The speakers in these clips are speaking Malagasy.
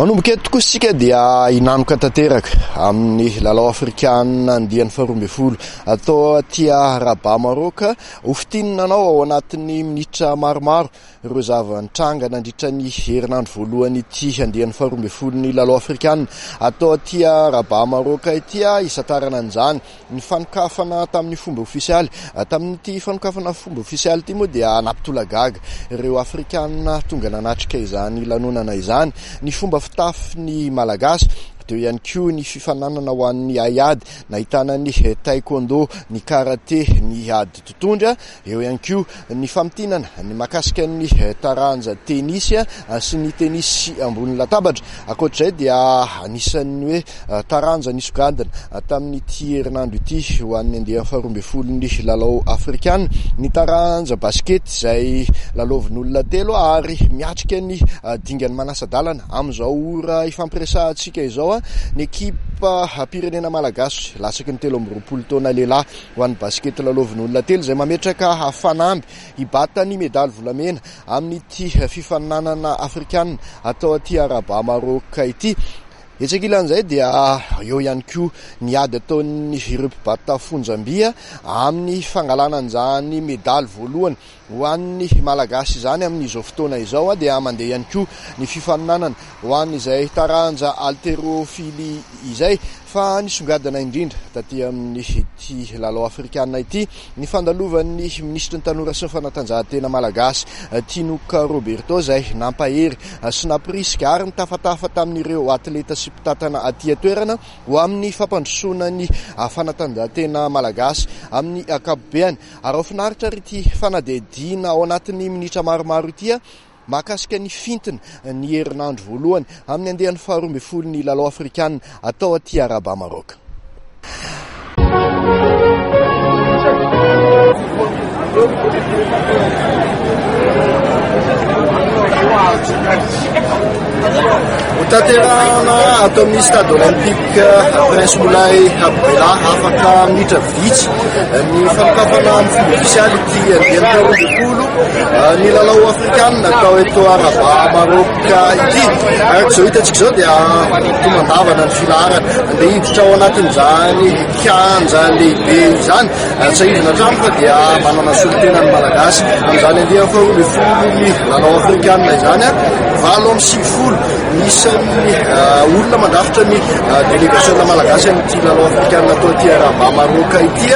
Manomboka eto kosa isika dia inanoka tanteraka amin'ny lalao afrikanina andiany faharoa ambin'ny folo atao atia Rabat Maroc. Hofitinanao ao anatin'ny minitra maromaro ireo zava-nitranga nandritra ny herinandro voalohany ity andiany faharoa ambin'ny folo ny lalao afrikanina atao atia Rabat Maroc ity. Isantarana an'izany ny fanokafana tamin'ny fomba ofisialy. Tamin'ity fanokafana fomba ofisialy ity moa dia nampitolagaga ireo afrikanina tonga nanatrika izany lanonana izany. Ny fomba fitafin'ny malagasy teo ihany koa ny fifananana ho an'ny haiady, nahitana ny taekwondo, ny karate, ny ady totondra, eo ihany koa ny famitinana ny makasika ny taranja tenisy sy ny tenisy ambony latabatra. Ankoatr'izay dia anisan'ny hoe taranja nisogadina tamin'ity herinandro ity ho an'ny andiany faharoa ambin'ny folo ny lalao afrikanina ny taranja basket izay lalaovin'olona telo ary miatrika ny dingany manasa-dalana amin'izao ora ifampiresahantsika izao. Ny ekipa pirenena malagasy lasaky ny 13 taona lehilahy ho an'ny basket lalaovin'olona telo izay mametraka fanamby hibata ny medaly volamena amin'ity fifaninanana afrikanina atao aty Rabat Maroc ity. Etsakilan'izay dia eo ihany koa ny ady ataon'ny ireo mpibata fonjam-bia amin'ny fangalana an'izany medaly voalohany ho an'ny malagasy izany amin'izao fotoana izao dia mandeha ihany koa ny fifaninanana ho an'izay taranja haltérophilie izay fa nisongadina indrindra taty amin'ny ity lalao afrikanina ity ny fandalovan'ny ministry ny tanora sy ny fanatanjahantena malagasy Tinoka Roberto izay nampahery sy napirisika ary nitafatafa tamin'ireo atleta sy mpitatana aty toerana ho amin'ny fampandrosoana ny fanatanjahantena malagasy amin'ny akapobeany. Ary ao finaritra ity fanadihadiana ao anatin'ny minitra maromaro ity mahakasika ny fintina ny herinandro voalohany amin'ny andehan'ny faharoa ambin'ny folo ny lalao afrikanina atao aty Rabat Maroc. Tanterahana atao amin'ny stade olympique Prince Moulay Abdella afaka minitra vitsy ny fanokafana amin'ny fomba ofisialy ity andiany faharoa ambin'ny folo ny lalao afrikanina atao eto Rabat Maroc ity. Araka izao hitantsika izao dia tomandavana ny filarana andeha hiditra ao anatin'izany kianja lehibe izany. Tsahidina hatrany fa dia manana solotena ny malagasy amin'izany andiany faharoa ambin'ny folo ny lalao afrikanina izany 7 nisan'ny olona mandrafitra ny délégation malagasy amin'ity lalao afrikanina atao aty Rabat Maroc ity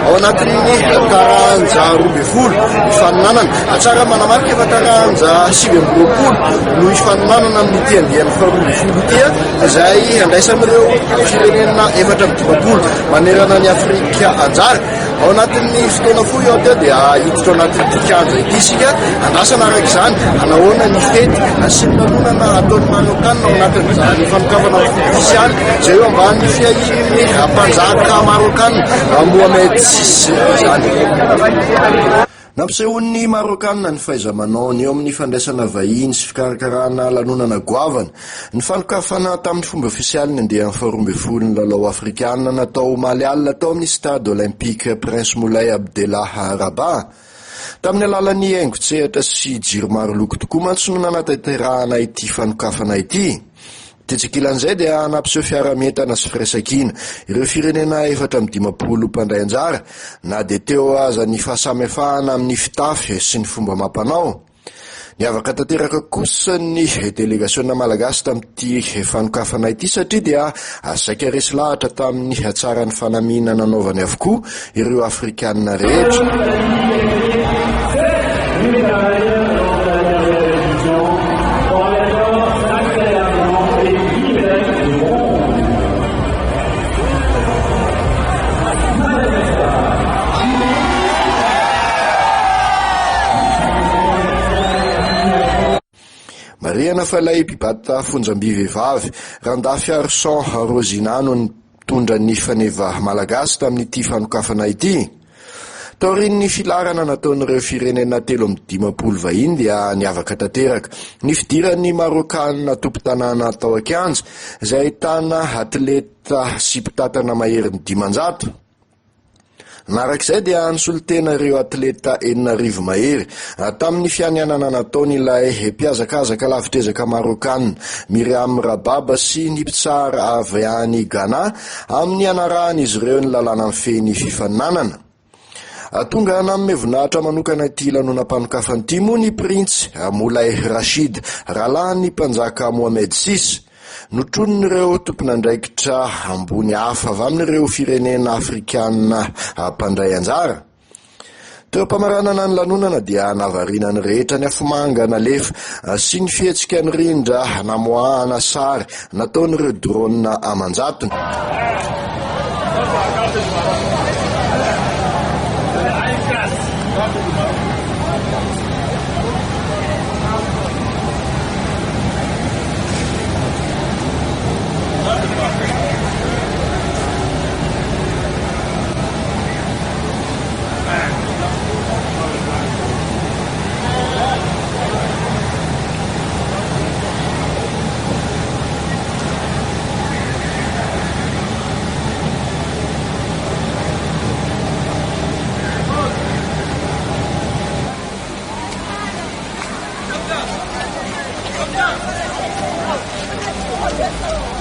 ao anatin'ny taranja 12 ifaninanana. Tsara manamarika fa taranja 20 no ifaninanana amin'ity andiany faharoa ambin'ny folo ity izay andraisa amin'ireo firenena 7 manerana ny Afrika anjara. Ao anatin'ny fotoana fohy ao teo dia hiditra ao anatin'ity kianja ity isika andrasana araka izany anahoana ny fety sy ny lanonana ataon'ny Marocanina ao anatin'izany fanokafana ofisialy izay eo ambany fiahin'ny mpanjaka Marocanina Mohamed VI izany. Nampisehoan'ny Marocanina ny fahaiza-manaony eo amin'ny fandraisana vahiny sy fikarakarana lanonana goavana. Ny fanokafana tamin'ny fomba ofisialy ny andehan'ny faharoa ambin'ny folo ny lalao afrikanina natao Malial atao amin'ny stade olympique Prince Moulay Abdella Rabat. Tamin'ny alalan'ny haingo-tsehatra sy jiro maro loko tokoa mantsy no nanatanterahana ity fanokafana ity. Tetsakilan'izay dia nampiseho fiara-mientana sy firaisankina ireo firenena 720 mpandray anjara na dia teo aza ny fahasamihafahana amin'ny fitafy sy ny fomba amam-panao. Niavaka tanteraka kosa ny délégation malagasy tamin'ity fanokafana ity satria dia saika resy lahatra tamin'ny hatsaran'ny fanamiana nanaovany avokoa ireo afrikanina rehetra. Mariana fa ilay mpibata fonjam-by vehivavy Randafy Arson Rosinano ny tondra ny faneva malagasy tamin'ity fanokafana ity. Taorin'ny filarana nataon'ireo firenena 13 vahiny dia niavaka tanteraka ny fidiran'ny Marocanina tompo-tanàna tao Akianja izay ahitana atleta sy mpitatana maherin'ny 500. narak'izay dia nisolotena ireo atleta 4 mahery tamin'ny fianianana nataony ilay mpiazakazaka lavitrezaka Marokana Miriam Rababa sy ny mpitsara avy any Ghana amin'ny anarahan'izy ireo ny lalàna feny fifaninanana. Tonga nanome voninahitra manokana ity lanonam-panokafan'ity moa ny Prince Moulay Rashid Ralany mpanjaka Mohamed VI notronon'ireo tompon'andraikitra ambony hafa avy amin'ireo firenena afrikana mpandray anjara. Teo am-pamaranana ny lanonana dia navarina ny rehetra ny afomanga nalefa sy ny fihetsika ny rindra namoahana sary nataon'ireo drone amanjatony. Come down!